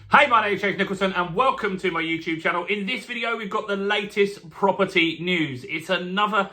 Hey, my name is James Nicholson and welcome to my YouTube channel. In this video, we've got the latest property news. It's another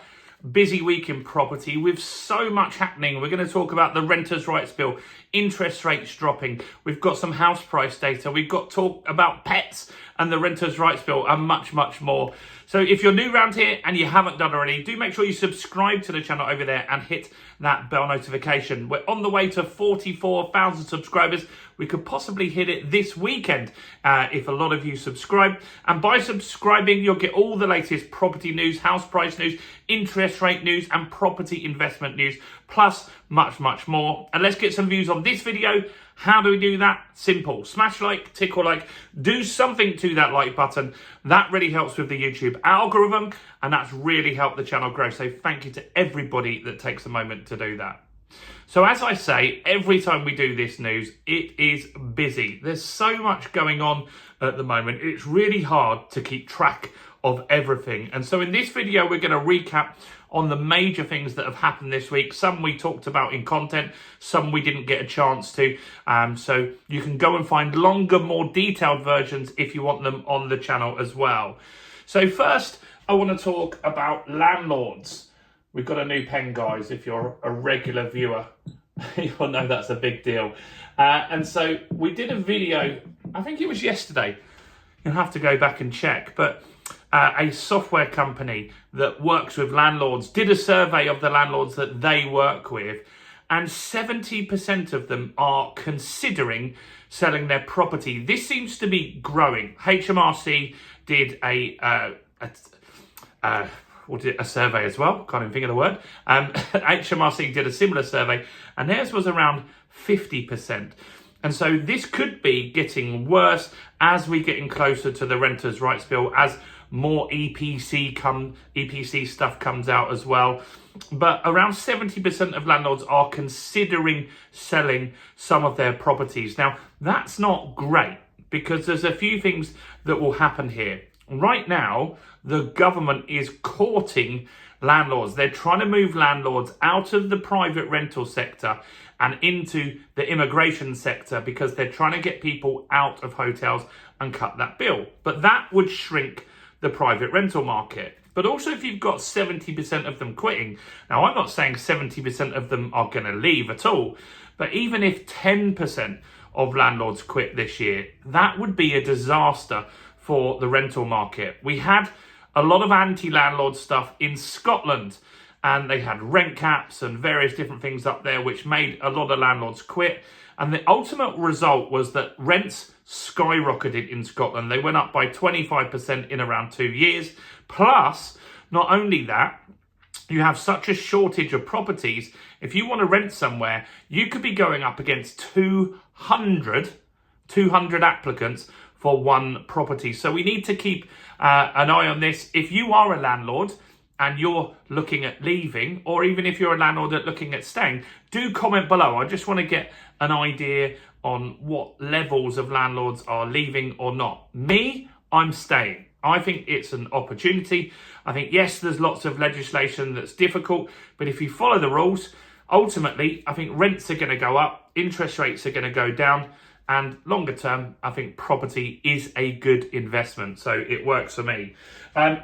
busy week in property with so much happening. We're going to talk about the Renters' Rights Bill, interest rates dropping. We've got some house price data. We've got talk about pets and the Renters' Rights Bill and much, much more. So if you're new around here and you haven't done already, do make sure you subscribe to the channel over there and hit that bell notification. We're on the way to 44,000 subscribers. We could possibly hit it this weekend if a lot of you subscribe. And by subscribing, you'll get all the latest property news, house price news, interest rate news, and property investment news, plus much, much more. And let's get some views on this video. How do we do that? Simple. Smash like, tick or like, do something to that like button. That really helps with the YouTube algorithm, and that's really helped the channel grow. So thank you to everybody that takes a moment to do that. So as I say, every time we do this news, it is busy. There's so much going on at the moment. It's really hard to keep track of everything. And so in this video, we're going to recap on the major things that have happened this week. Some we talked about in content, some we didn't get a chance to. So you can go and find longer, more detailed versions if you want them on the channel as well. So first, I want to talk about Landlords. We've got a new pen, guys. If you're a regular viewer, you'll know that's a big deal. And so we did a video, I think it was yesterday. You'll have to go back and check. But a software company that works with landlords did a survey of the landlords that they work with. And 70% of them are considering selling their property. This seems to be growing. HMRC did a survey as well, can't even think of the word. HMRC did a similar survey and theirs was around 50%. And so this could be getting worse as we're getting closer to the Renters' Rights Bill, as more EPC stuff comes out as well. But around 70% of landlords are considering selling some of their properties. Now, that's not great because there's a few things that will happen here. Right now, the government is courting landlords. They're trying to move landlords out of the private rental sector and into the immigration sector because they're trying to get people out of hotels and cut that bill. But that would shrink the private rental market. But also if you've got 70% of them quitting, now I'm not saying 70% of them are going to leave at all, but even if 10% of landlords quit this year, that would be a disaster for the rental market. We had a lot of anti-landlord stuff in Scotland, and they had rent caps and various different things up there, which made a lot of landlords quit. And the ultimate result was that rents skyrocketed in Scotland. They went up by 25% in around 2 years. Plus, not only that, you have such a shortage of properties. If you want to rent somewhere, you could be going up against 200 applicants for one property. So we need to keep an eye on this. If you are a landlord and you're looking at leaving, or even if you're a landlord that's looking at staying, do comment below. I just want to get an idea on what levels of landlords are leaving or not. Me, I'm staying. I think it's an opportunity. I think, yes, there's lots of legislation that's difficult, but if you follow the rules, ultimately, I think rents are going to go up, interest rates are going to go down, and longer term, I think property is a good investment. So it works for me.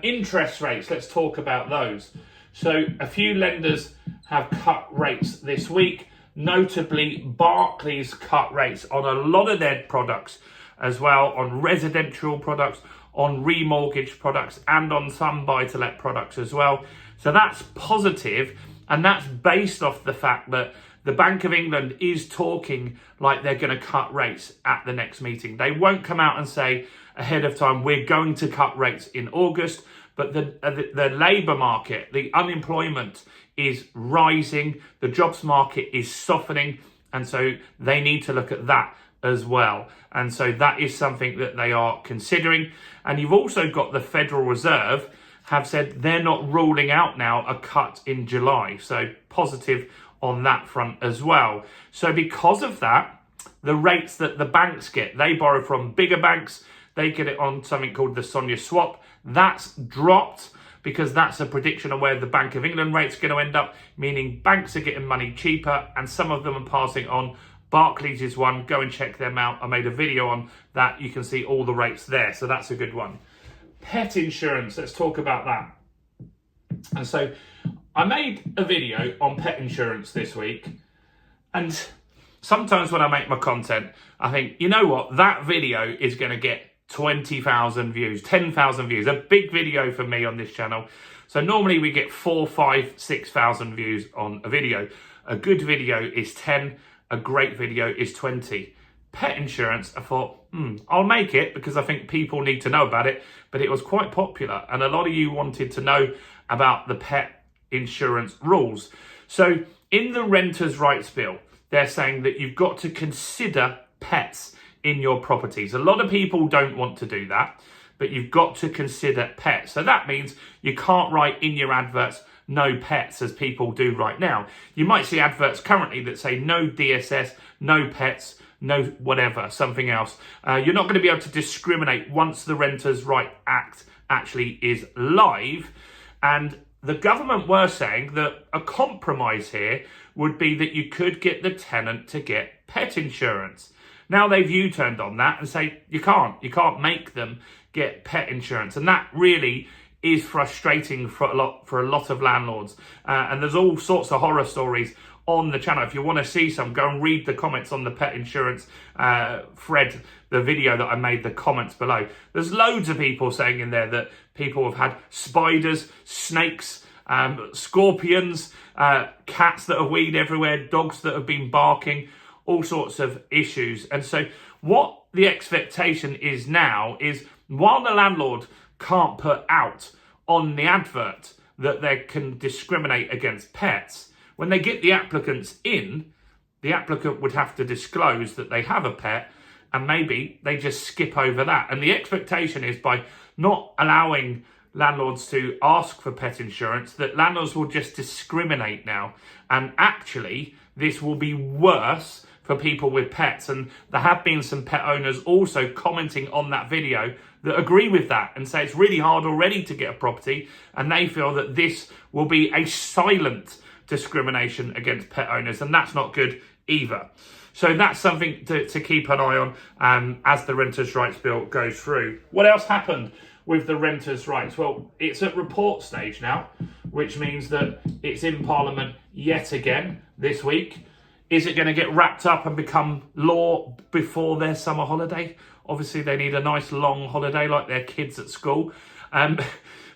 Interest rates, let's talk about those. So a few lenders have cut rates this week. Notably, Barclays cut rates on a lot of their products as well, on residential products, on remortgage products, and on some buy-to-let products as well. So that's positive, and that's based off the fact that the Bank of England is talking like they're going to cut rates at the next meeting. They won't come out and say ahead of time, we're going to cut rates in August, but the labour market, the unemployment is rising, the jobs market is softening, and so they need to look at that as well. And so that is something that they are considering. And you've also got the Federal Reserve have said they're not ruling out now a cut in July. So positive on that front as well. So because of that, the rates that the banks get, they borrow from bigger banks, they get it on something called the SONIA swap. That's dropped because that's a prediction of where the Bank of England rate's going to end up, meaning banks are getting money cheaper and some of them are passing on Barclays is one. Go and check them out. I made a video on that. You can see all the rates there. So that's a good one. Pet insurance. Let's talk about that. And so I made a video on pet insurance this week. And sometimes when I make my content, I think, you know what? That video is going to get 20,000 views, 10,000 views. A big video for me on this channel. So normally we get 4, 5, 6,000 views on a video. A good video is 10. A great video is 20. Pet insurance, I thought, I'll make it because I think people need to know about it. But it was quite popular. And a lot of you wanted to know about the pet insurance rules. So in the Renters' Rights Bill, they're saying that you've got to consider pets in your properties. A lot of people don't want to do that, but you've got to consider pets. So that means you can't write in your adverts no pets as people do right now. You might see adverts currently that say no DSS, no pets, no whatever, something else. You're not going to be able to discriminate once the Renters' Right Act actually is live. And the government were saying that a compromise here would be that you could get the tenant to get pet insurance. Now they've U-turned on that and say you can't make them get pet insurance. And that really is frustrating for a lot of landlords. And there's all sorts of horror stories on the channel. If you want to see some, go and read the comments on the pet insurance thread, the video that I made, the comments below. There's loads of people saying in there that people have had spiders, snakes, scorpions, cats that have weed everywhere, dogs that have been barking, all sorts of issues. And so what the expectation is now is, while the landlord can't put out on the advert that they can discriminate against pets, when they get the applicants in, the applicant would have to disclose that they have a pet, and maybe they just skip over that. And the expectation is, by not allowing landlords to ask for pet insurance, that landlords will just discriminate now. And actually, this will be worse for people with pets. And there have been some pet owners also commenting on that video that agree with that and say it's really hard already to get a property, and they feel that this will be a silent discrimination against pet owners, and that's not good either. So that's something to keep an eye on as the Renters' Rights Bill goes through. What else happened with the Renters' Rights? Well, it's at report stage now, which means that it's in Parliament yet again this week. Is it going to get wrapped up and become law before their summer holiday? Obviously, they need a nice long holiday like their kids at school.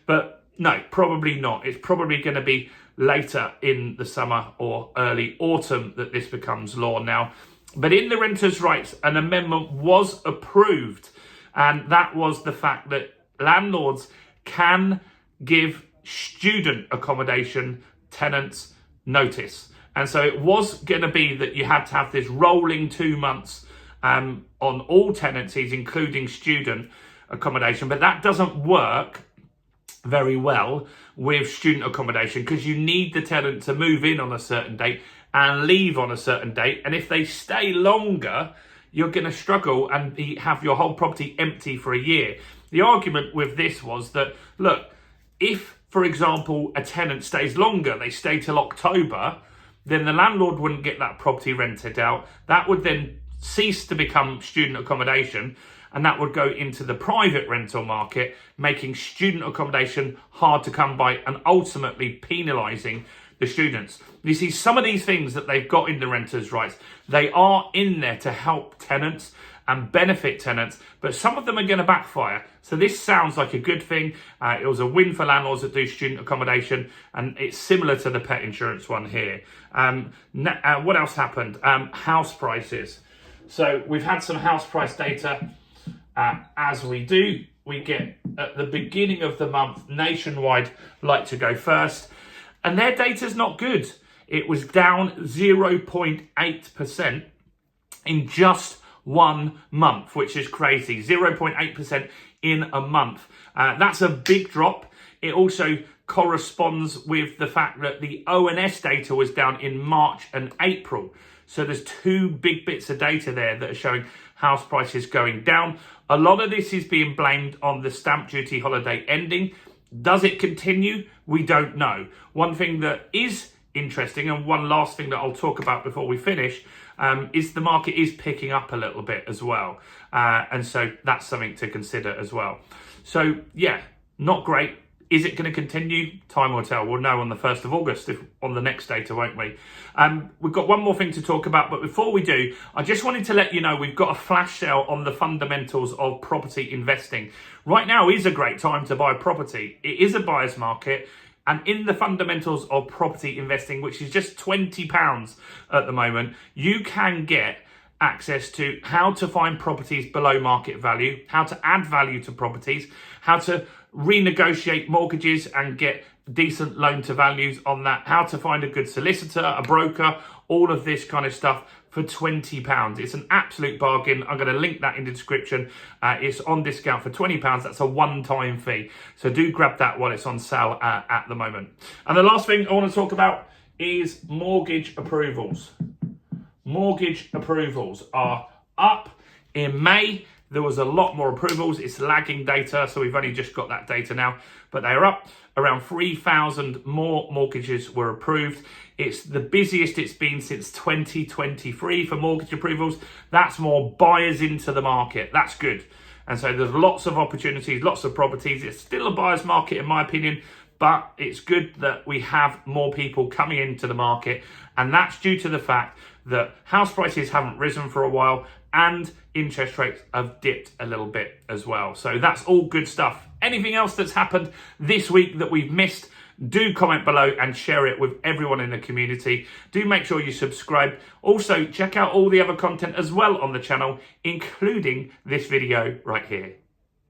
But no, probably not. It's probably going to be later in the summer or early autumn that this becomes law now. But in the Renters' Rights, an amendment was approved. And that was the fact that landlords can give student accommodation tenants notice. And so it was going to be that you had to have this rolling 2 months on all tenancies, including student accommodation. But that doesn't work very well with student accommodation, because you need the tenant to move in on a certain date and leave on a certain date. And if they stay longer, you're going to struggle and have your whole property empty for a year. The argument with this was that, look, if, for example, a tenant stays longer, they stay till October, then the landlord wouldn't get that property rented out. That would then cease to become student accommodation, and that would go into the private rental market, making student accommodation hard to come by and ultimately penalising the students. You see, some of these things that they've got in the Renters' Rights, they are in there to help tenants and benefit tenants, but some of them are going to backfire. So this sounds like a good thing. It was a win for landlords that do student accommodation, and it's similar to the pet insurance one here. What else happened? House prices. So we've had some house price data. As we do, we get at the beginning of the month, Nationwide like to go first, and their data's not good. It was down 0.8% in just 1 month, which is crazy. 0.8% in a month. That's a big drop. It also corresponds with the fact that the ONS data was down in March and April. So there's 2 big bits of data there that are showing house prices going down. A lot of this is being blamed on the stamp duty holiday ending. Does it continue? We don't know. One thing that is interesting, and one last thing that I'll talk about before we finish, is the market is picking up a little bit as well. And so that's something to consider as well. So yeah, not great. Is it going to continue? Time will tell. We'll know on the 1st of August, on the next data, won't we? We've got one more thing to talk about, but before we do, I just wanted to let you know we've got a flash sale on the fundamentals of property investing. Right now is a great time to buy property. It is a buyer's market. And in the fundamentals of property investing, which is just £20 at the moment, you can get access to how to find properties below market value, how to add value to properties, how to renegotiate mortgages and get decent loan to values on that, how to find a good solicitor, a broker, all of this kind of stuff for £20. It's an absolute bargain. I'm going to link that in the description. It's on discount for £20. That's a one-time fee. So do grab that while it's on sale at the moment. And the last thing I want to talk about is mortgage approvals. Mortgage approvals are up in May. There was a lot more approvals. It's lagging data, so we've only just got that data now, but they are up. Around 3,000 more mortgages were approved. It's the busiest it's been since 2023 for mortgage approvals. That's more buyers into the market. That's good. And so there's lots of opportunities, lots of properties. It's still a buyer's market, in my opinion, but it's good that we have more people coming into the market. And that's due to the fact that house prices haven't risen for a while and interest rates have dipped a little bit as well. So that's all good stuff. Anything else that's happened this week that we've missed, do comment below and share it with everyone in the community. Do make sure you subscribe. Also, check out all the other content as well on the channel, including this video right here.